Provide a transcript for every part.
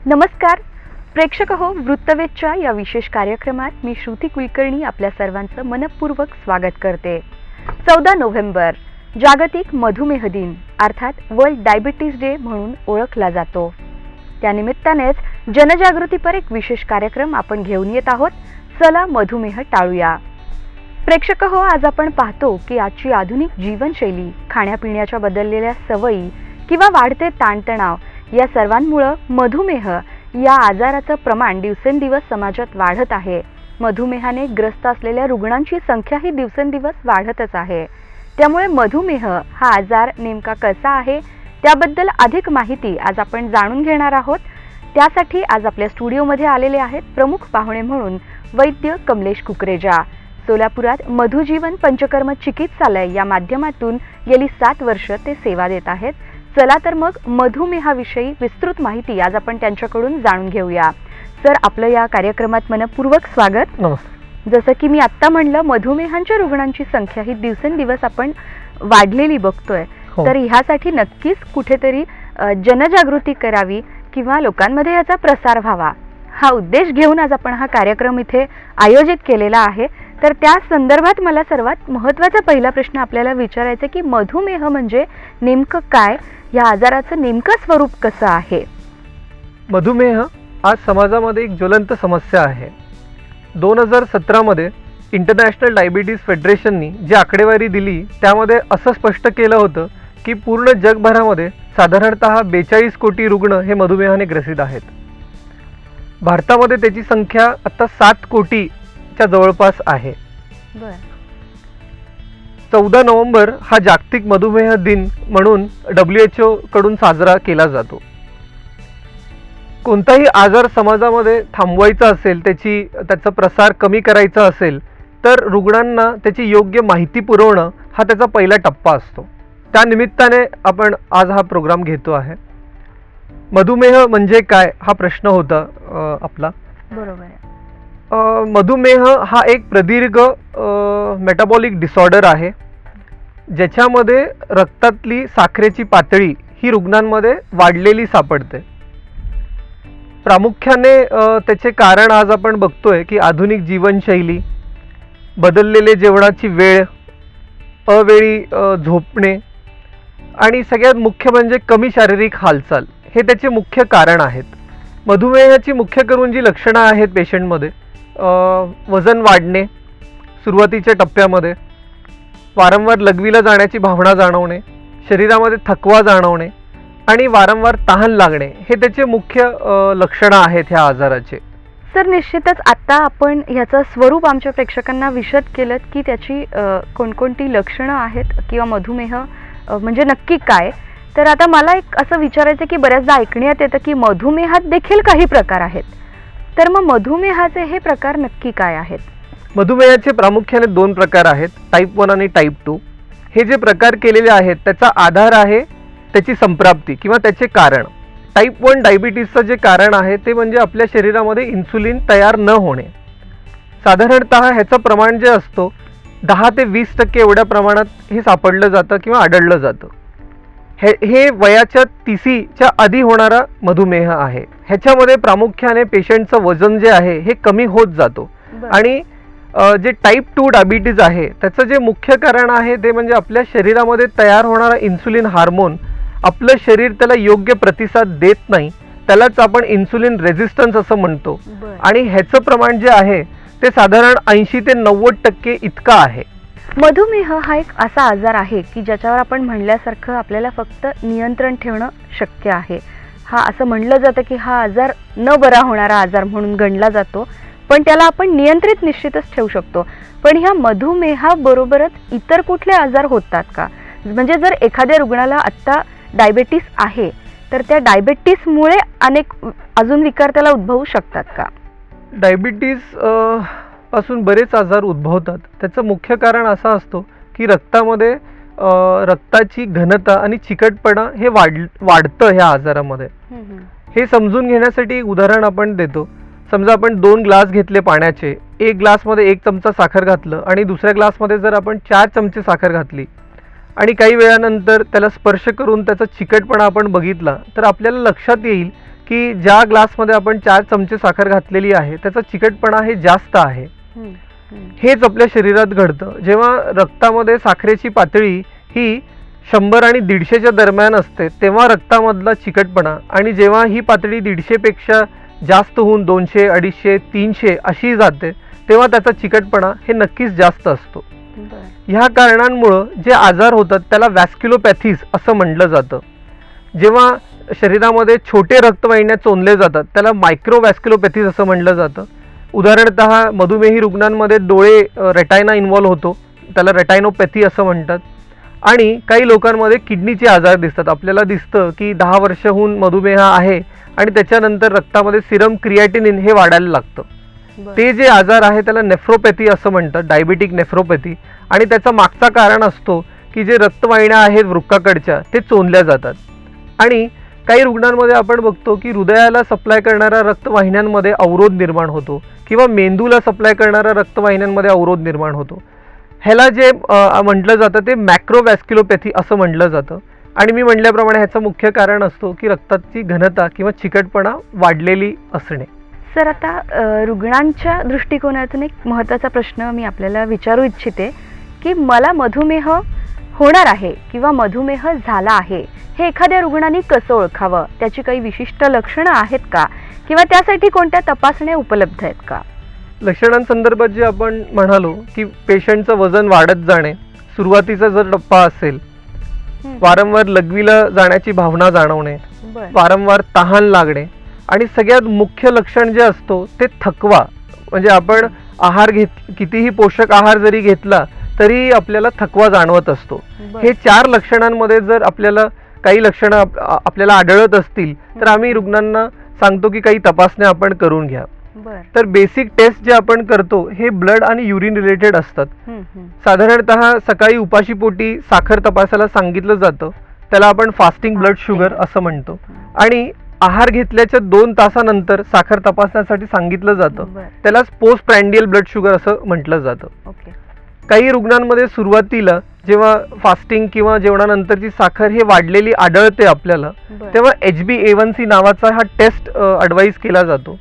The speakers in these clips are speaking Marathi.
नमस्कार प्रेक्षक हो, वृत्तवेधच्या या विशेष कार्यक्रमात मी श्रुती कुलकर्णी आपल्या सर्वांचं मनपूर्वक स्वागत करते। 14 नोव्हेंबर जागतिक मधुमेह दिन अर्थात वर्ल्ड डायबिटीज डे म्हणून ओळखला जातो। त्यानिमित्तानेच जनजागृतीपर एक विशेष कार्यक्रम आपण घेऊन येत आहोत। चला मधुमेह टाळूया। प्रेक्षक हो, आज आपण पाहतो की आजची आधुनिक जीवनशैली, खाण्यापिण्याच्या बदललेल्या सवयी किंवा वाढते ताणतणाव या सर्वांमुळे मधुमेह या आजाराचं प्रमाण दिवसेंदिवस समाजात वाढत आहे। मधुमेहाने ग्रस्त असलेल्या रुग्णांची संख्या ही दिवसेंदिवस वाढतच आहे। त्यामुळे मधुमेह हा आजार नेमका कसा आहे त्याबद्दल अधिक माहिती आज आपण जाणून घेणार आहोत। त्यासाठी आज आपल्या स्टुडिओमध्ये आलेले आहेत प्रमुख पाहुणे म्हणून वैद्य कमलेश कुकरेजा। सोलापुरात मधुजीवन पंचकर्म चिकित्सालय या माध्यमातून गेली 7 वर्ष ते सेवा देत आहेत। चला तर मग मधुमेहाविषयी विस्तृत माहिती आज आपण त्यांच्याकडून जाणून घेऊया। सर, आपलं या कार्यक्रमात मनपूर्वक स्वागत। जसं की मी आत्ता म्हणलं, मधुमेहांच्या रुग्णांची संख्या ही दिवसेंदिवस आपण वाढलेली बघतोय। तर ह्यासाठी नक्कीच कुठेतरी जनजागृती करावी किंवा लोकांमध्ये याचा प्रसार व्हावा, हा उद्देश घेऊन आज आपण हा कार्यक्रम इथे आयोजित केलेला आहे। तर त्या संदर्भात मला सर्वात महत्त्वाचा पहिला प्रश्न आपल्याला विचारायचा की मधुमेह म्हणजे नेमकं काय, या आजाराचं नेमकं स्वरूप कसं आहे? मधुमेह आज समाजामध्ये एक ज्वलंत समस्या आहे। 2017 मध्ये इंटरनॅशनल डायबिटीज फेडरेशननी जी आकडेवारी दिली त्यामध्ये असं स्पष्ट केलं होतं की पूर्ण जगभरामध्ये साधारणतः 42 कोटी रुग्ण हे मधुमेहाने ग्रसित आहेत। भारतामध्ये त्याची संख्या आता 7 कोटीच्या जवळपास आहे। 14 नोव्हेंबर हा जागतिक मधुमेह दिन म्हणून WHO कडून साजरा केला जातो। कोणताही आजार समाजामध्ये थांबवायचा असेल, त्याचा प्रसार कमी करायचा असेल तर रुग्णांना त्याची योग्य माहिती पुरवणं हा त्याचा पहिला टप्पा असतो। त्या निमित्ताने आपण आज हा प्रोग्राम घेतो आहे। मधुमेह म्हणजे काय हा प्रश्न होता आपला। बरोबर आहे। मधुमेह हा एक प्रदीर्घ मेटाबॉलिक डिसऑर्डर आहे ज्याच्यामध्ये रक्तातली साखरेची पातळी ही रुग्णांमध्ये वाढलेली सापडते। प्रामुख्याने त्याचे कारण आज आपण बघतोय की आधुनिक जीवनशैली, बदललेले जेवणाची वेळ, अवेळी झोपणे आणि सगळ्यात मुख्य म्हणजे कमी शारीरिक हालचाल हे त्याचे मुख्य कारण आहेत। मधुमेहाची मुख्य करून जी लक्षणं आहेत पेशंटमध्ये, वजन वाढणे सुरुवातीच्या टप्प्यामध्ये, वारंवार लघवीला जाण्याची भावना जाणवणे, शरीरामध्ये थकवा जाणवणे आणि वारंवार तहान लागणे हे त्याचे मुख्य लक्षणं आहेत ह्या आजाराचे। सर, निश्चितच आता आपण ह्याचं स्वरूप आमच्या प्रेक्षकांना विशद केलं की त्याची कोणकोणती लक्षणं आहेत किंवा मधुमेह म्हणजे नक्की काय। तर आता मला एक असं विचारायचं की बऱ्याचदा ऐकण्यात येतं की मधुमेहात देखील काही प्रकार आहेत। तर मग मधुमेहाचे हे प्रकार नक्की काय आहेत? मधुमेहाचे प्रामुख्याने 2 प्रकार आहेत, टाईप 1 आणि टाईप 2। हे जे प्रकार केलेले आहेत त्याचा आधार आहे त्याची संप्राप्ती किंवा त्याचे कारण। टाईप 1 डायबिटीजचं जे कारण आहे ते म्हणजे आपल्या शरीरामध्ये इन्सुलिन तयार न होणे। साधारणतः ह्याचं प्रमाण जे असतो 10 ते 20% एवढ्या प्रमाणात हे सापडलं जातं किंवा आढळलं जातं। हे वयाच्या 30च्या आधी होणारा मधुमेह आहे। ह्याच्यामध्ये प्रामुख्याने पेशंटचं वजन जे आहे हे कमी होत जातो आणि जे टाईप 2 डायबिटीज आहे त्याचं जे मुख्य कारण आहे ते म्हणजे आपल्या शरीरामध्ये तयार होणारा इन्सुलिन हार्मोन आपलं शरीर त्याला योग्य प्रतिसाद देत नाही, त्यालाच आपण इन्सुलिन रेझिस्टन्स असं म्हणतो। आणि ह्याचं प्रमाण जे आहे ते साधारण 80 ते 90% इतकं आहे। मधुमेह हा एक असा आजार आहे की ज्याच्यावर आपण म्हणल्यासारखं आपल्याला फक्त नियंत्रण ठेवणं शक्य आहे। हा असं म्हणलं जातं की हा आजार न बरा होणारा आजार म्हणून गणला जातो, पण त्याला आपण नियंत्रित निश्चितच ठेवू शकतो। पण ह्या मधुमेहाबरोबरच इतर कुठले आजार होतात का? म्हणजे जर एखाद्या रुग्णाला आत्ता डायबिटीस आहे तर त्या डायबिटीसमुळे अनेक अजून विकार त्याला उद्भवू शकतात का? डायबिटीज पासून बरेच आजार उद्भवतात। त्याचं मुख्य कारण असं असतो की रक्तामध्ये रक्ताची घनता आणि चिकटपणा हे वाढतं ह्या आजारामध्ये. हे समजून घेण्यासाठी एक उदाहरण आपण देतो. समजा आपण 2 ग्लास घेतले पाण्याचे, एक ग्लासमध्ये 1 चमचा साखर घातलं आणि दुसऱ्या ग्लासमध्ये जर आपण 4 चमचे साखर घातली आणि काही वेळानंतर त्याला स्पर्श करून त्याचा चिकटपणा आपण बघितला, तर आपल्याला लक्षात येईल की ज्या ग्लासमध्ये आपण 4 चमचे साखर घातलेली आहे त्याचा चिकटपणा हे जास्त आहे. हेच आपल्या शरीरात घडतं. जेव्हा रक्तामध्ये साखरेची पातळी ही 100 आणि 150च्या दरम्यान असते तेव्हा रक्तामधला चिकटपणा, आणि जेव्हा ही पातळी 150 पेक्षा जास्त होऊन 200, 250, 300 अशी जाते तेव्हा त्याचा चिकटपणा हे नक्कीच जास्त असतो. ह्या कारणांमुळं जे आजार होतात त्याला वॅस्क्युलोपॅथीज असं म्हटलं जातं. जेव्हा शरीरामध्ये छोटे रक्तवाहिन्या चोंदले जातात त्याला मायक्रोवॅस्क्युलोपॅथीज असं म्हटलं जातं. उदाहरणतः मधुमेही रुग्णांमध्ये डोळे रेटायना इन्व्हॉल्व होतो, त्याला रेटायनोपॅथी असं म्हणतात. आणि काही लोकांमध्ये किडनीचे आजार दिसतात. आपल्याला दिसतं की 10 वर्षाहून मधुमेह आहे आणि त्याच्यानंतर रक्तामध्ये सिरम क्रिएटिनिन हे वाढायला लागतं. ते जे आजार आहे त्याला नेफ्रोपॅथी असं म्हणतात, डायबिटिक नेफ्रोपॅथी. आणि त्याचा मागचा कारण असतो की जे रक्तवाहिन्या आहेत वृक्काकडच्या ते चोंदल्या जातात. आणि काही रुग्णांमध्ये आपण बघतो की हृदयाला सप्लाय करणाऱ्या रक्तवाहिन्यांमध्ये अवरोध निर्माण होतो किंवा मेंदूला सप्लाय करणाऱ्या रक्तवाहिन्यांमध्ये अवरोध निर्माण होतो. ह्याला जे म्हटलं जातं ते मॅक्रोवॅस्क्युलोपॅथी असं म्हटलं जातं. आणि मी म्हटल्याप्रमाणे ह्याचं मुख्य कारण असतो की रक्ताची घनता किंवा चिकटपणा वाढलेली असणे. सर, आता रुग्णांच्या दृष्टिकोनातून एक महत्त्वाचा प्रश्न मी आपल्याला विचारू इच्छिते की मला मधुमेह होणार आहे किंवा मधुमेह झाला आहे हे एखाद्या रुग्णाने कसं ओळखावं? त्याची काही विशिष्ट लक्षणं आहेत का किंवा त्यासाठी कोणत्या तपासण्या उपलब्ध आहेत का? लक्षणांसंदर्भात जे आपण म्हणालो की पेशंटचं वजन वाढत जाणे, सुरुवातीचा जर टप्पा असेल, वारंवार लघवीला जाण्याची भावना जाणवणे, वारंवार तहान लागणे, आणि सगळ्यात मुख्य लक्षण जे असतो ते थकवा. म्हणजे आपण कितीही पोषक आहार जरी घेतला तरी आपल्याला थकवा जाणवत असतो. हे 4 लक्षणांमध्ये जर आपल्याला काही लक्षणं आपल्याला आढळत असतील तर आम्ही रुग्णांना सांगतो की काही तपासण्या आपण करून घ्या. तर बेसिक टेस्ट जे आपण करतो हे ब्लड आणि युरिन रिलेटेड असतात. साधारणतः सकाळी उपाशीपोटी साखर तपासायला सांगितलं जातं, त्याला आपण फास्टिंग ब्लड शुगर असं म्हणतो. आणि आहार घेतल्याच्या 2 तासानंतर साखर तपासण्यासाठी सांगितलं जातं, त्यालाच पोस्ट प्रँडियल ब्लड शुगर असं म्हटलं जातं. काही रुग्णांमध्ये सुरुवातीला जेव्हा फास्टिंग किंवा जेवणानंतरची साखर हे वाढलेली आढळते आपल्याला, तेव्हा HbA1c नावाचा हा टेस्ट ॲडवाईज केला जातो.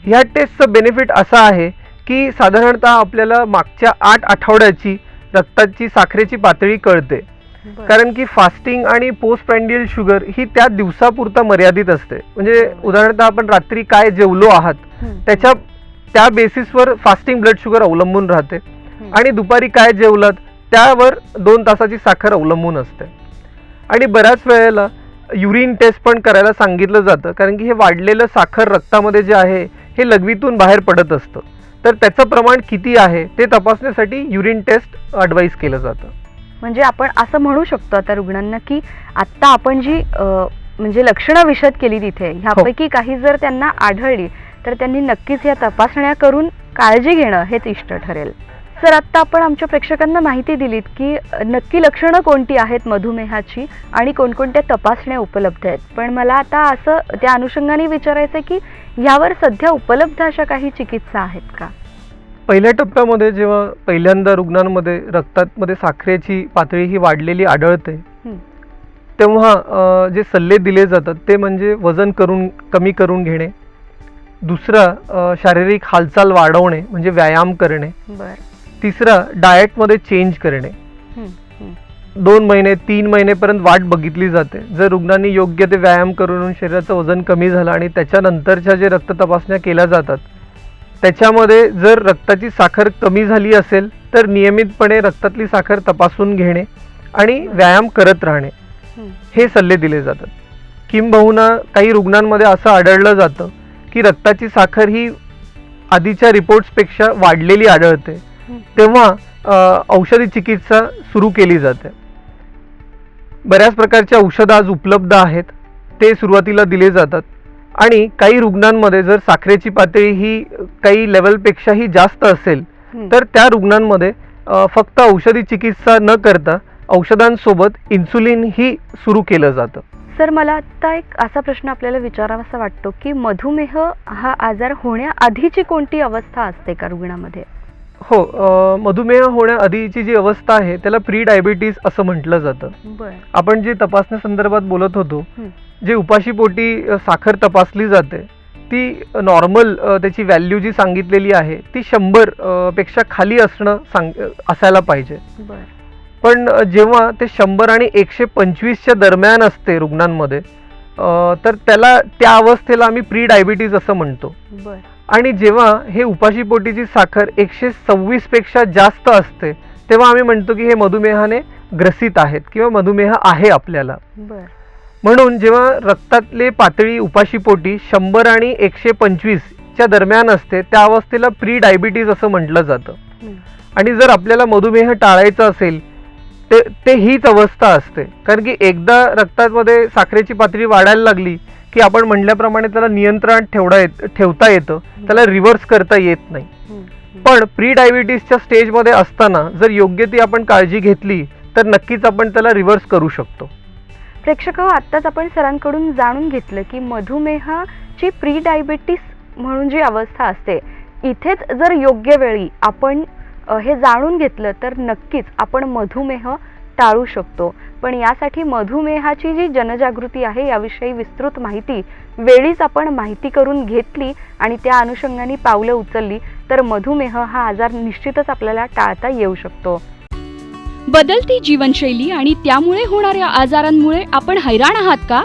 ह्या टेस्टचं बेनिफिट असा आहे की साधारणतः आपल्याला मागच्या 8 आठवड्याची रक्ताची साखरेची पातळी कळते. कारण की फास्टिंग आणि पोस्ट प्रँडियल शुगर ही त्या दिवसापुरता मर्यादित असते. म्हणजे उदाहरणतः आपण रात्री काय जेवलो आहात त्या बेसिसवर फास्टिंग ब्लड शुगर अवलंबून राहते, आणि दुपारी काय जेवलात त्यावर 2 तासाची साखर अवलंबून असते. आणि बऱ्याच वेळेला युरिन टेस्ट पण करायला सांगितलं जातं, कारण की हे वाढलेलं साखर रक्तामध्ये जे आहे हे लघवीतून बाहेर पडत असतं. तर त्याचं प्रमाण किती आहे ते तपासण्यासाठी युरिन टेस्ट ॲडवाईज केलं जातं. म्हणजे आपण असं म्हणू शकतो आता रुग्णांना की आत्ता आपण जी म्हणजे लक्षणं विशद केली तिथे ह्यापैकी काही जर त्यांना आढळली तर त्यांनी नक्कीच या तपासण्या करून काळजी घेणं हेच इष्ट ठरेल. सर, आत्ता आपण आमच्या प्रेक्षकांना माहिती दिलीत की नक्की लक्षणं कोणती आहेत मधुमेहाची आणि कोणकोणत्या तपासण्या उपलब्ध आहेत. पण मला आता असं त्या अनुषंगाने विचारायचं की यावर सध्या उपलब्ध अशा काही चिकित्सा आहेत का? पहिल्या टप्प्यामध्ये जेव्हा पहिल्यांदा रुग्णांमध्ये रक्तामध्ये साखरेची पातळी ही वाढलेली आढळते तेव्हा जे सल्ले दिले जातात ते म्हणजे वजन कमी करून घेणे, दुसरा शारीरिक हालचाल वाढवणे म्हणजे व्यायाम करणे, तिसरा डाएटमध्ये चेंज करणे. 2 महिने 3 महिनेपर्यंत वाट बघितली जाते. जर रुग्णांनी योग्य ते व्यायाम करून शरीराचं वजन कमी झालं आणि त्याच्यानंतरच्या जे रक्त तपासण्या केल्या जातात त्याच्यामध्ये जर रक्ताची साखर कमी झाली असेल तर नियमितपणे रक्तातली साखर तपासून घेणे आणि व्यायाम करत राहणे हे सल्ले दिले जातात. किंबहुना काही रुग्णांमध्ये असं आढळलं जातं की रक्ताची साखर ही आधीच्या रिपोर्ट्सपेक्षा वाढलेली आढळते, तेव्हा औषधी चिकित्सा सुरू केली जाते. बऱ्याच प्रकारचे औषधं आज उपलब्ध आहेत, ते सुरुवातीला दिले जातात. आणि काही रुग्णांमध्ये जर साखरेची पातळी ही काही लेवलपेक्षाही जास्त असेल तर त्या रुग्णांमध्ये फक्त औषधी चिकित्सा न करता औषधांसोबत इन्सुलिन ही सुरू केलं जातं. सर, मला आता एक असा प्रश्न आपल्याला विचारावासा वाटतो की मधुमेह हा आजार होण्याआधीची कोणती अवस्था असते का रुग्णामध्ये? हो, मधुमेह होण्याआधीची जी अवस्था आहे त्याला प्री डायबिटीज असं म्हटलं जातं. बरं. आपण जे तपासण्यासंदर्भात बोलत होतो, हं. जे उपाशीपोटी साखर तपासली जाते ती नॉर्मल त्याची व्हॅल्यू जी सांगितलेली आहे ती 100 पेक्षा खाली असायला पाहिजे. बरं. पण जेव्हा ते 100 आणि 125च्या दरम्यान असते रुग्णांमध्ये, तर त्या अवस्थेला आम्ही प्री डायबिटीज असं म्हणतो. बरं. आणि जेव्हा हे उपाशीपोटीची साखर 126 पेक्षा जास्त असते तेव्हा आम्ही म्हणतो की हे मधुमेहाने ग्रसित आहेत किंवा मधुमेह आहे आपल्याला. बरं. म्हणून जेव्हा रक्तातले पातळी उपाशीपोटी 100 आणि 125च्या दरम्यान असते त्या अवस्थेला प्री डायबिटीज असं म्हटलं जातं. हं. आणि जर आपल्याला मधुमेह टाळायचा असेल ते हीच अवस्था असते, कारण की एकदा रक्तामध्ये साखरेची पातळी वाढायला लागली की आपण म्हटल्याप्रमाणे त्याला नियंत्रणात ठेवता येतं, त्याला रिव्हर्स करता येत नाही. पण प्री डायबिटीसच्या स्टेजमध्ये असताना जर योग्य ती आपण काळजी घेतली तर नक्कीच आपण त्याला रिव्हर्स करू शकतो. प्रेक्षक हो, आत्ताच आपण सरांकडून जाणून घेतलं की मधुमेहाची प्री डायबिटीस म्हणून जी अवस्था असते, इथेच जर योग्य वेळी आपण हे जाणून घेतलं तर नक्कीच आपण मधुमेह टाळू शकतो. पण यासाठी मधुमेहाची जी जनजागृती आहे याविषयी विस्तृत माहिती वेळीच आपण माहिती करून घेतली आणि त्या अनुषंगाने पावलं उचलली तर मधुमेह हा आजार निश्चितच आपल्याला टाळता येऊ शकतो. बदलती जीवनशैली आणि त्यामुळे होणाऱ्या आजारांमुळे आपण हैराण आहात का?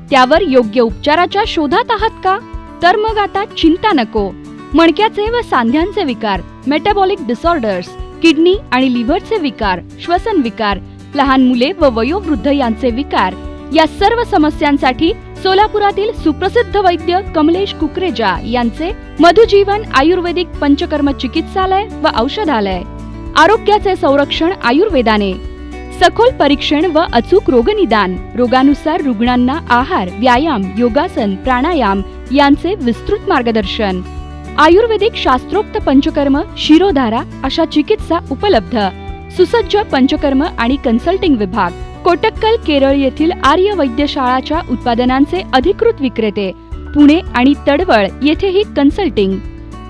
त्यावर योग्य उपचाराच्या शोधात आहात का? तर मग आता चिंता नको. मणक्याचे व सांध्यांचे विकार, मेटाबॉलिक डिसऑर्डर्स, किडनी आणि लिव्हरचे विकार, श्वसन विकार, लहान मुले व वयोवृद्ध यांचे विकार या सर्व समस्यांसाठी सोलापुरातील सुप्रसिद्ध वैद्य कमलेश कुकरेजा यांचे मधुजीवन आयुर्वेदिक पंचकर्म चिकित्सालय व औषधालय. आरोग्याचे संरक्षण आयुर्वेदाने. सखोल परीक्षण व अचूक रोगनिदान. रोगानुसार रुग्णांना आहार, व्यायाम, योगासन, प्राणायाम यांचे विस्तृत मार्गदर्शन. आयुर्वेदिक शास्त्रोक्त पंचकर्म, शिरोधारा अशा चिकित्सा उपलब्ध. सुसज्ज पंचकर्म आणि कन्सल्टिंग विभाग. कोटक्कल केरळ येथील आर्य वैद्यशाळाच्या उत्पादनांचे अधिकृत विक्रेते. पुणे आणि तडवळ येथेही कन्सल्टिंग.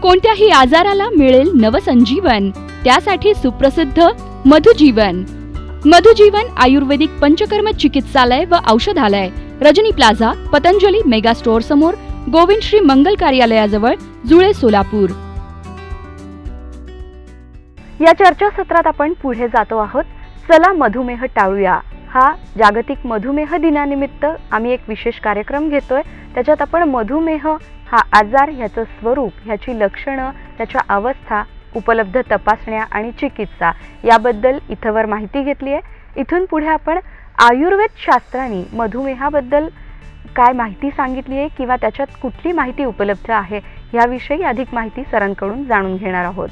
कोणत्याही आजाराला मिळेल नवसंजीवन. त्यासाठी सुप्रसिद्ध मधुजीवन. मधुजीवन आयुर्वेदिक पंचकर्म चिकित्सालय व औषधालय, Rajani plaza, Patanjali mega store समोर, गोविंद श्री मंगल कार्यालयाजवळ, जुळे, सोलापूर. या चर्चासत्रात आपण पुढे जातो आहोत. चला मधुमेह टाळूया हा जागतिक मधुमेह दिनानिमित्त आम्ही एक विशेष कार्यक्रम घेतोय. त्याच्यात आपण मधुमेह हा आजार, ह्याचं स्वरूप, ह्याची लक्षणं, त्याच्या अवस्था, उपलब्ध तपासण्या आणि चिकित्सा याबद्दल इथवर माहिती घेतली आहे. इथून पुढे आपण आयुर्वेद शास्त्राने मधुमेहाबद्दल काय माहिती सांगितली आहे किंवा त्याच्यात कुठली माहिती उपलब्ध आहे याविषयी अधिक माहिती सरांकडून जाणून घेणार आहोत.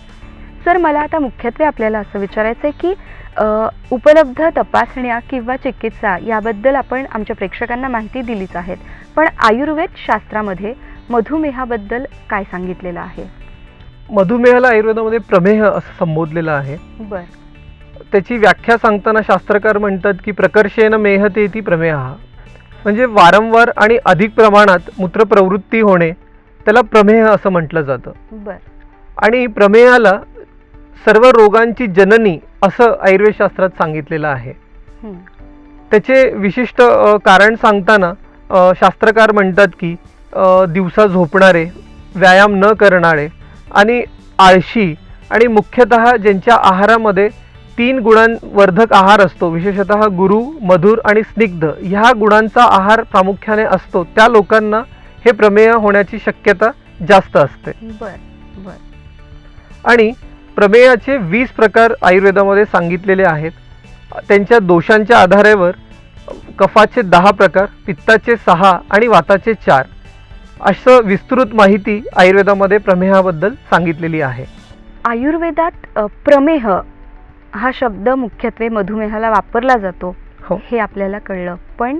सर, मला आता मुख्यत्वे आपल्याला असं विचारायचं आहे की उपलब्ध तपासण्या किंवा चिकित्सा याबद्दल आपण आमच्या प्रेक्षकांना माहिती दिलीच आहेत, पण आयुर्वेद शास्त्रामध्ये मधुमेहाबद्दल काय सांगितलेलं आहे? मधुमेहाला आयुर्वेदामध्ये प्रमेह असं संबोधलेलं आहे. बर. त्याची व्याख्या सांगताना शास्त्रकार म्हणतात की प्रकर्षेण मेहतेति प्रमेह, म्हणजे वारंवार आणि अधिक प्रमाणात मूत्रप्रवृत्ती होणे त्याला प्रमेह असं म्हटलं जातं. बर. आणि प्रमेहाला सर्व रोगांची जननी असं आयुर्वेद शास्त्रात सांगितलेलं आहे. त्याचे विशिष्ट कारण सांगताना शास्त्रकार म्हणतात की दिवसा झोपणारे, व्यायाम न करणारे आणि आळशी आणि मुख्यतः ज्यांच्या आहारामध्ये 3 गुणांवर्धक आहार असतो, विशेषतः गुरु, मधुर आणि स्निग्ध ह्या गुणांचा आहार प्रामुख्याने असतो, त्या लोकांना हे प्रमेह होण्याची शक्यता जास्त असते. बर. बर. आणि प्रमेयाचे 20 प्रकार आयुर्वेदामध्ये सांगितलेले आहेत. त्यांच्या दोषांच्या आधारावर कफाचे 10 प्रकार, पित्ताचे 6 आणि वाताचे 4 असं विस्तृत माहिती आयुर्वेदामध्ये प्रमेहाबद्दल सांगितलेली आहे. आयुर्वेदात प्रमेह हा शब्द मुख्यत्वे मधुमेहाला वापरला जातो. हो. हे आपल्याला कळलं, पण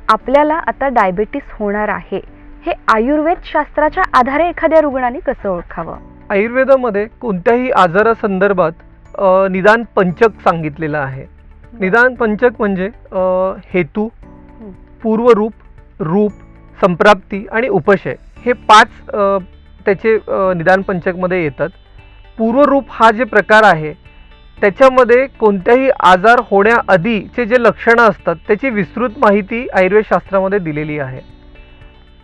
आपल्याला आता डायबिटीस होणार आहे हे आयुर्वेद शास्त्राच्या आधारे एखाद्या रुग्णाने कसं ओळखावं? आयुर्वेदामध्ये कोणत्याही आजारासंदर्भात निदान पंचक सांगितलेलं आहे. निदान पंचक म्हणजे हेतू, हं. पूर्वरूप, रूप, संप्राप्ती आणि उपशय हे 5 त्याचे निदान पंचकमध्ये येतात. पूर्वरूप हा जे प्रकार आहे त्याच्यामध्ये कोणत्याही आजार होण्याआधीचे जे लक्षणं असतात त्याची विस्तृत माहिती आयुर्वेदशास्त्रामध्ये दिलेली आहे.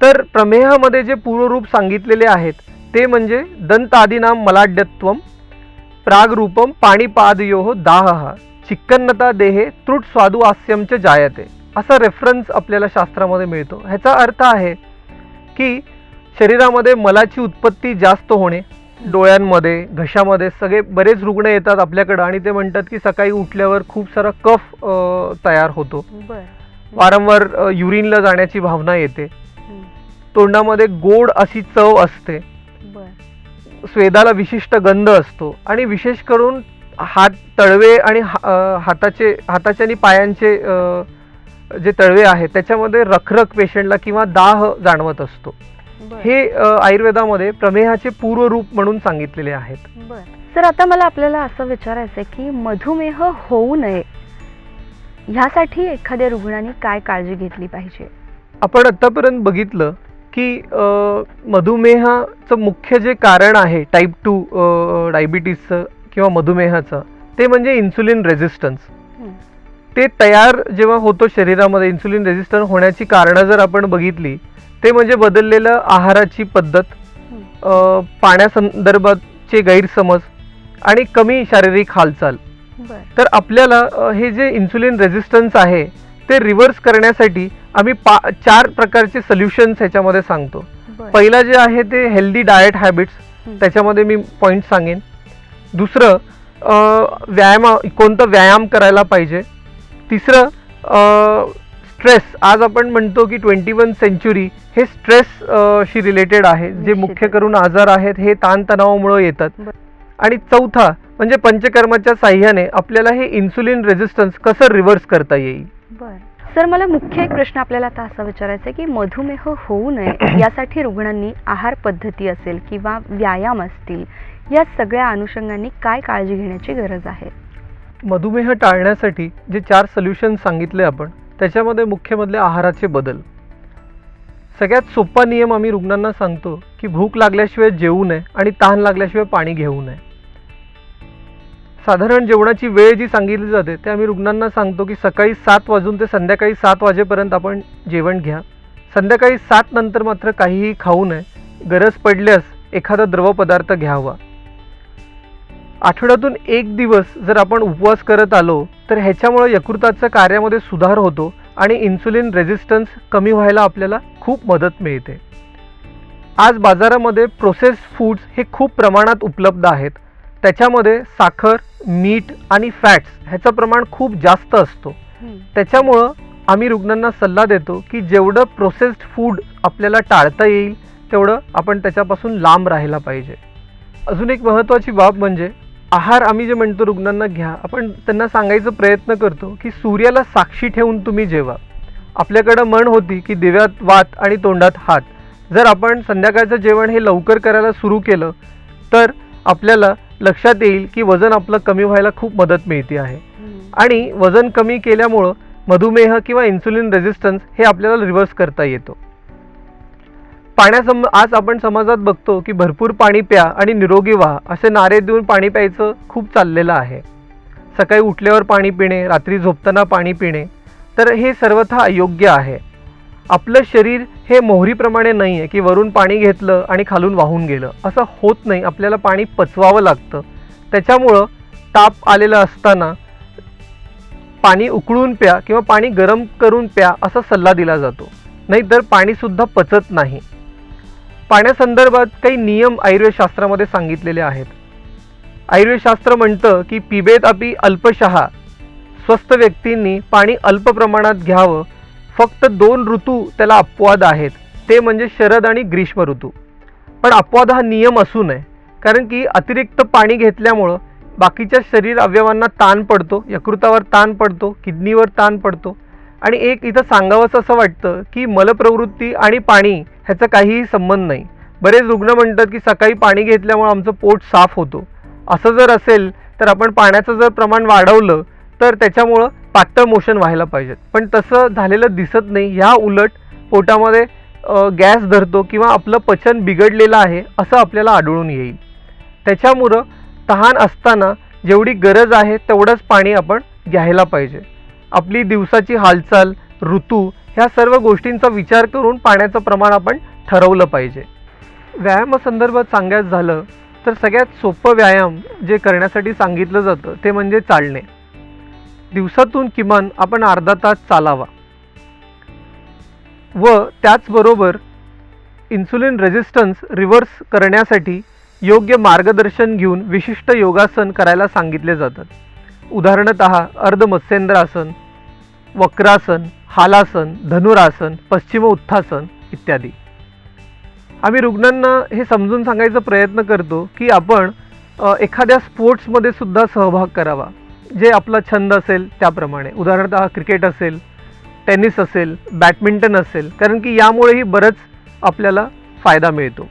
तर प्रमेहामध्ये जे पूर्वरूप सांगितलेले आहेत ते म्हणजे दंतादीनां मलाढ्यत्वम, प्रागरूपम पाणीपादयोः दाहः, चिक्कन्नता देहे त्रुट स्वादु आस्यम च जायते, असा रेफरन्स आपल्याला शास्त्रामध्ये मिळतो. ह्याचा अर्थ आहे की शरीरामध्ये मलाची उत्पत्ती जास्त होणे, डोळ्यांमध्ये, घशामध्ये सगळे बरेच रुग्ण येतात आपल्याकडं आणि ते म्हणतात की सकाळी उठल्यावर खूप सारा कफ तयार होतो, बरं. वारंवार युरिनला जाण्याची भावना येते, हं. तोंडामध्ये गोड अशी चव असते, बरं. स्वेदाला विशिष्ट गंध असतो आणि विशेष करून हात तळवे आणि हाताचे आणि पायांचे जे तळवे आहेत त्याच्यामध्ये रखरख पेशंटला किंवा दाह जाणवत असतो. बरं. हे आयुर्वेदामध्ये प्रमेहाचे पूर्वरूप म्हणून सांगितलेले आहेत. बरं. सर, आता मला आपल्याला असं विचारायचं आहे की मधुमेह होऊ नये ह्यासाठी एखाद्या रुग्णाने काय काळजी घेतली पाहिजे? आपण आतापर्यंत बघितलं की मधुमेहाचं मुख्य जे कारण आहे टाईप 2 डायबिटीसचं किंवा मधुमेहाचं ते म्हणजे इन्सुलिन रेझिस्टन्स. हं. ते तयार जेव्हा होतो शरीरामध्ये इन्सुलिन रेझिस्टन्स होण्याची कारणं जर आपण बघितली ते म्हणजे बदललेलं आहाराची पद्धत, पाण्यासंदर्भातचे गैरसमज आणि कमी शारीरिक हालचाल. बरं. तर आपल्याला हे जे इन्सुलिन रेझिस्टन्स आहे ते रिव्हर्स करण्यासाठी आम्ही 4 प्रकारचे सोल्युशन्स ह्याच्यामध्ये सांगतो. बरं. पहिला जे आहे ते हेल्दी डाएट हॅबिट्स, हं. त्याच्यामध्ये मी पॉईंट सांगेन. दुसरं कोणतं व्यायाम करायला पाहिजे. तिसरं स्ट्रेस. आज आपण म्हणतो की 21 सेंचुरी हे स्ट्रेस शी रिलेटेड आहे. जे मुख्य निश्चितच. करून आजार आहेत हे ताणतणावामुळे येतात. बरं. आणि चौथा म्हणजे पंचकर्माच्या साह्याने आपल्याला हे इन्सुलिन रेझिस्टन्स कसं रिव्हर्स करता येईल. बरं. सर, मला मुख्य एक प्रश्न आपल्याला आता असा विचारायचा आहे की मधुमेह होऊ नये यासाठी रुग्णांनी आहार पद्धती असेल किंवा व्यायाम असतील या सगळ्या अनुषंगाने काय काळजी घेण्याची गरज आहे? मधुमेह टाळण्यासाठी जे 4 सोल्युशन सांगितले आपण त्याच्यामध्ये मुख्यमधले आहाराचे बदल. सगळ्यात सोपा नियम आम्ही रुग्णांना सांगतो की भूक लागल्याशिवाय जेवू नये आणि तहान लागल्याशिवाय पाणी घेऊ नये. साधारण जेवणाची वेळ जी सांगितली जाते ते आम्ही रुग्णांना सांगतो की सकाळी 7 वाजून ते संध्याकाळी 7 वाजेपर्यंत आपण जेवण घ्या. संध्याकाळी 7 नंतर मात्र काहीही खाऊ नये. गरज पडल्यास एखादा द्रव पदार्थ घ्यावा. आठवड्यातून 1 दिवस जर आपण उपवास करत आलो तर ह्याच्यामुळे यकृताच्या कार्यामध्ये सुधार होतो आणि इन्सुलिन रेझिस्टन्स कमी व्हायला आपल्याला खूप मदत मिळते. आज बाजारामध्ये प्रोसेस्ड फूड्स हे खूप प्रमाणात उपलब्ध आहेत. त्याच्यामध्ये साखर, मीठ आणि फॅट्स ह्याचं प्रमाण खूप जास्त असतो. हं. त्याच्यामुळं आम्ही रुग्णांना सल्ला देतो की जेवढं प्रोसेस्ड फूड आपल्याला टाळता येईल तेवढं आपण त्याच्यापासून लांब राहायला पाहिजे. अजून एक महत्त्वाची बाब म्हणजे आहार आम्ही जे म्हणतो रुग्णांना घ्या, आपण त्यांना सांगायचा प्रयत्न करतो की सूर्याला साक्षी ठेवून तुम्ही जेवा. आपल्याकडं म्हण होती की दिव्यात वात आणि तोंडात हात. जर आपण संध्याकाळचं जेवण हे लवकर करायला सुरू केलं तर आपल्याला लक्षात येईल की वजन आपलं कमी व्हायला खूप मदत मिळते आहे. हं. आणि वजन कमी केल्यामुळं मधुमेह किंवा इन्सुलिन रेझिस्टन्स हे आपल्याला रिव्हर्स करता येतो. आज आपण समाजात बघतो की भरपूर पाणी प्या आणि निरोगी व्हा असे नारे देऊन पाणी प्यायचं खूप चाललेलं आहे. सकाळी उठल्यावर पाणी पिणे, रात्री झोपताना पाणी पिणे, तर हे सर्वथा अयोग्य आहे. आपलं शरीर हे मोहरीप्रमाणे नाही आहे की वरून पाणी घेतलं आणि खालून वाहून गेलं, असं होत नाही. आपल्याला पाणी पचवावं लागतं. त्याच्यामुळं ताप आलेला असताना पाणी उकळून प्या किंवा पाणी गरम करून प्या असा सल्ला दिला जातो, नाहीतर पाणीसुद्धा पचत नाही. पाण्यासंदर्भात काही नियम आयुर्वेदशास्त्रामध्ये सांगितलेले आहेत. आयुर्वेदशास्त्र म्हणतं की पिबेत अपि अल्पशः. स्वस्थ व्यक्तींनी पाणी अल्प प्रमाणात घ्यावं. फक्त 2 ऋतू त्याला अपवाद आहेत, ते म्हणजे शरद आणि ग्रीष्म ऋतू. पण अपवाद हा नियम असू नये, कारण की अतिरिक्त पाणी घेतल्यामुळं बाकीच्या शरीर अवयवांना ताण पडतो, यकृतावर ताण पडतो, किडनीवर ताण पडतो. आणि एक इथं सांगावंसं असं वाटतं की मलप्रवृत्ती आणि पाणी ह्याचा काहीही संबंध नाही. बरेच रुग्ण म्हणतात की सकाळी पाणी घेतल्यामुळे आमचं पोट साफ होतो. असं जर असेल तर आपण पाण्याचं जर प्रमाण वाढवलं तर त्याच्यामुळं पातळ मोशन व्हायला पाहिजेत, पण तसं झालेलं दिसत नाही. ह्या उलट पोटामध्ये गॅस धरतो किंवा आपलं पचन बिघडलेलं आहे असं आपल्याला आढळून येईल. त्याच्यामुळं तहान असताना जेवढी गरज आहे तेवढंच पाणी आपण घ्यायला पाहिजे. आपली दिवसाची हालचाल, ऋतू ह्या सर्व गोष्टींचा विचार करून पाण्याचं प्रमाण आपण ठरवलं पाहिजे. व्यायामासंदर्भात सांगायचं झालं तर सगळ्यात सोपं व्यायाम जे करण्यासाठी सांगितलं जातं ते म्हणजे चालणे. दिवसातून किमान आपण अर्धा तास चालावा व त्याचबरोबर इन्सुलिन रेझिस्टन्स रिव्हर्स करण्यासाठी योग्य मार्गदर्शन घेऊन विशिष्ट योगासन करायला सांगितले जातात. उदाहरणतः अर्धमत्स्येंद्रासन, वक्रासन, हालासन, धनुरासन, पश्चिम उत्थासन इत्यादी. आम्ही रुग्णांना हे समजून सांगायचा प्रयत्न करतो की आपण एखाद्या स्पोर्ट्समध्ये सुद्धा सहभाग करावा, जे आपला छंद असेल त्याप्रमाणे. उदाहरणतः क्रिकेट असेल, टेनिस असेल, बॅडमिंटन असेल, कारण की यामुळेही बरंच आपल्याला फायदा मिळतो.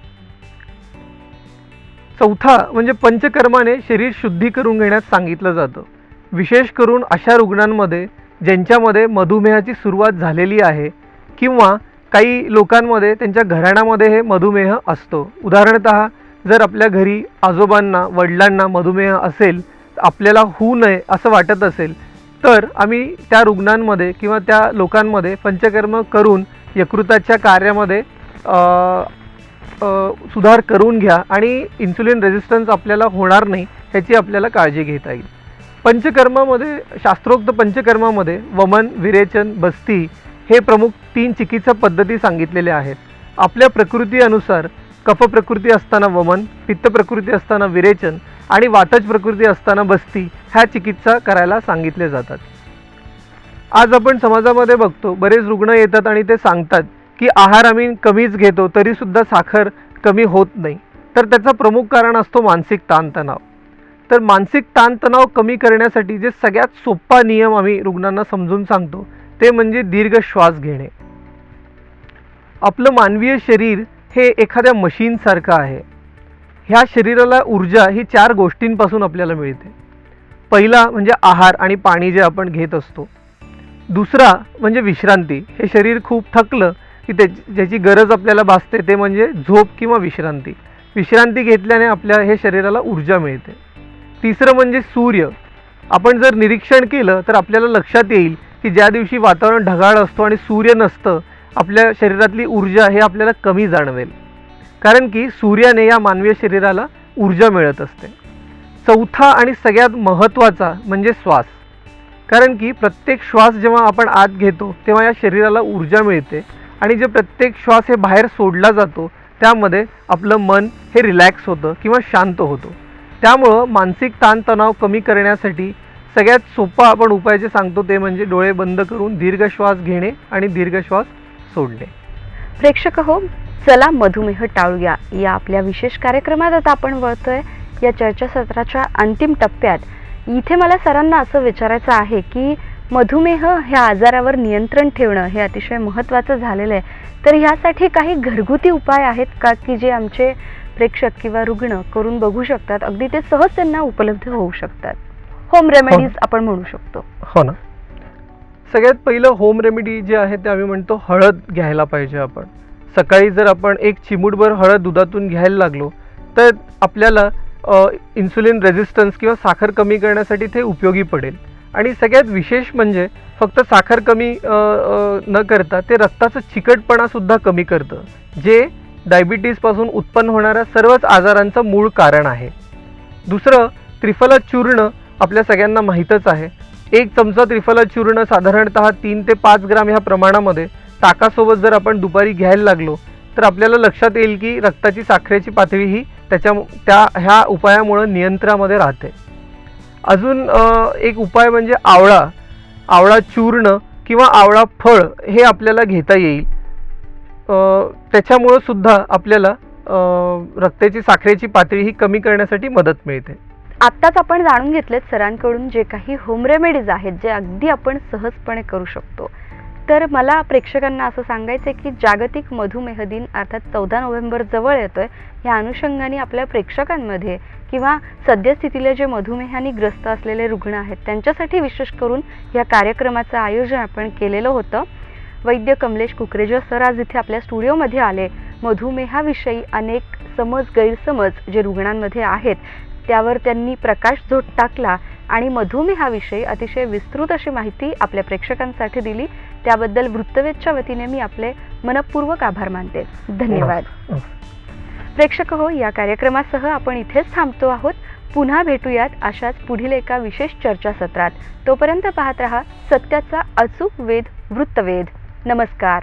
चौथा म्हणजे पंचकर्माने शरीर शुद्धी करून घेण्यास सांगितलं जातं. विशेष करून अशा रुग्णांमध्ये ज्यांच्यामध्ये मधुमेहाची सुरुवात झालेली आहे किंवा काही लोकांमध्ये त्यांच्या घराण्यामध्ये हे मधुमेह असतो. उदाहरणतः जर आपल्या घरी आजोबांना, वडिलांना मधुमेह असेल, आपल्याला होऊ नये असं वाटत असेल, तर आम्ही त्या रुग्णांमध्ये किंवा त्या लोकांमध्ये पंचकर्म करून यकृताच्या कार्यामध्ये सुधार करून घ्या आणि इन्सुलिन रेझिस्टन्स आपल्याला होणार नाही ह्याची आपल्याला काळजी घेता येईल. पंचकर्मामध्ये, शास्त्रोक्त पंचकर्मामध्ये वमन, विरेचन, बस्ती हे प्रमुख 3 चिकित्सा पद्धती सांगितलेल्या आहेत. आपल्या प्रकृती अनुसार कफ प्रकृती असताना वमन, पित्त प्रकृती असताना विरेचन आणि वातज प्रकृती असताना बस्ती ह्या चिकित्सा करायला सांगितले जातात. आज आपण समाजामध्ये बघतो, बरेच रुग्ण येतात आणि ते सांगतात की आहार आम्ही कमीच घेतो तरी सुद्धा साखर कमी होत नाही. तर त्याचं प्रमुख कारण असतो मानसिक ताणतणाव. तर मानसिक ताणतणाव कमी करण्यासाठी जे सगळ्यात सोपा नियम आम्ही रुग्णांना समजून सांगतो ते म्हणजे दीर्घ श्वास घेणे. आपलं मानवीय शरीर हे एखाद्या मशीनसारखं आहे. ह्या शरीराला ऊर्जा ही 4 गोष्टींपासून आपल्याला मिळते. पहिला म्हणजे आहार आणि पाणी जे आपण घेत असतो. दुसरा म्हणजे विश्रांती. हे शरीर खूप थकलं की ज्याची गरज आपल्याला भासते ते म्हणजे झोप किंवा विश्रांती. विश्रांती घेतल्याने आपल्या हे शरीराला ऊर्जा मिळते. तिसरं म्हणजे सूर्य. आपण जर निरीक्षण केलं तर आपल्याला लक्षात येईल की ज्या दिवशी वातावरण ढगाळ असतो आणि सूर्य नसतं, आपल्या शरीरातली ऊर्जा हे आपल्याला कमी जाणवेल, कारण की सूर्याने या मानवीय शरीराला ऊर्जा मिळत असते. चौथा आणि सगळ्यात महत्त्वाचा म्हणजे श्वास, कारण की प्रत्येक श्वास जेव्हा आपण आत घेतो तेव्हा या शरीराला ऊर्जा मिळते आणि जे प्रत्येक श्वास हे बाहेर सोडला जातो त्यामध्ये आपलं मन हे रिलॅक्स होतं किंवा शांत होतं. त्यामुळं मानसिक ताणतणाव कमी करण्यासाठी सगळ्यात सोपा आपण उपाय जे सांगतो ते म्हणजे डोळे बंद करून दीर्घ श्वास घेणे आणि दीर्घ श्वास सोडणे. प्रेक्षक हो, चला मधुमेह टाळूया या आपल्या विशेष कार्यक्रमात आता आपण वळतोय या चर्चासत्राच्या अंतिम टप्प्यात. इथे मला सरांना असं विचारायचं आहे की मधुमेह ह्या आजारावर नियंत्रण ठेवणं हे अतिशय महत्त्वाचं झालेलं आहे. तर ह्यासाठी काही घरगुती उपाय आहेत का की जे आमचे प्रेक्षक किंवा रुग्ण करून बघू शकतात, अगदी ते सहज त्यांना उपलब्ध होऊ शकतात? होम रेमेडीज आपण म्हणू शकतो. हो ना. सगळ्यात पहिलं होम रेमेडी जे आहे ते आम्ही म्हणतो हळद घ्यायला पाहिजे. आपण सकाळी जर आपण 1 चिमूटभर हळद दुधातून घ्यायला लागलो तर आपल्याला इन्सुलिन रेझिस्टन्स किंवा साखर कमी करण्यासाठी ते उपयोगी पडेल. आणि सगळ्यात विशेष म्हणजे फक्त साखर कमी न करता ते रक्ताचं चिकटपणासुद्धा कमी करतं, जे डायबिटीजपासून उत्पन्न होणाऱ्या सर्वच आजारांचं मूळ कारण आहे. दुसरं, त्रिफला चूर्ण आपल्या सगळ्यांना माहीतच आहे. 1 चमचा त्रिफला चूर्ण साधारणतः 3 ते 5 ग्राम ह्या प्रमाणामध्ये ताकासोबत जर आपण दुपारी घ्यायला लागलो तर आपल्याला लक्षात येईल की रक्ताची साखरेची पातळी ही ह्या उपायामुळे नियंत्रणामध्ये राहते. अजून एक उपाय म्हणजे आवळा चूर्ण किंवा आवळा फळ हे आपल्याला घेता येईल. त्याच्यामुळं सुद्धा आपल्याला रक्ताची साखरेची पातळी ही कमी करण्यासाठी मदत मिळते. आत्ताच आपण जाणून घेतलेत सरांकडून जे काही होम रेमेडीज आहेत जे अगदी आपण सहजपणे करू शकतो. तर मला प्रेक्षकांना असं सांगायचं आहे की जागतिक मधुमेह दिन अर्थात 14 नोव्हेंबर जवळ येतोय. या अनुषंगाने आपल्या प्रेक्षकांमध्ये किंवा सद्यस्थितीला जे मधुमेहाने ग्रस्त असलेले रुग्ण आहेत त्यांच्यासाठी विशेष करून या कार्यक्रमाचं आयोजन आपण केलेलं होतं. वैद्य कमलेश कुकरेजा सर आज इथे आपल्या स्टुडिओमध्ये आले. मधुमेहाविषयी अनेक गैरसमज जे रुग्णांमध्ये आहेत त्यावर त्यांनी प्रकाशझोत टाकला आणि मधुमेहाविषयी अतिशय विस्तृत अशी माहिती आपल्या प्रेक्षकांसाठी दिली. त्याबद्दल वृत्तवेधच्या वतीने मी आपले मनपूर्वक आभार मानते. धन्यवाद. प्रेक्षक हो, या कार्यक्रमासह आपण इथेच थांबतो आहोत. पुन्हा भेटूयात अशाच पुढील एका विशेष चर्चासत्रात. तोपर्यंत पाहत रहा सत्याचा अचूक वेध वृत्तवेध. नमस्कार.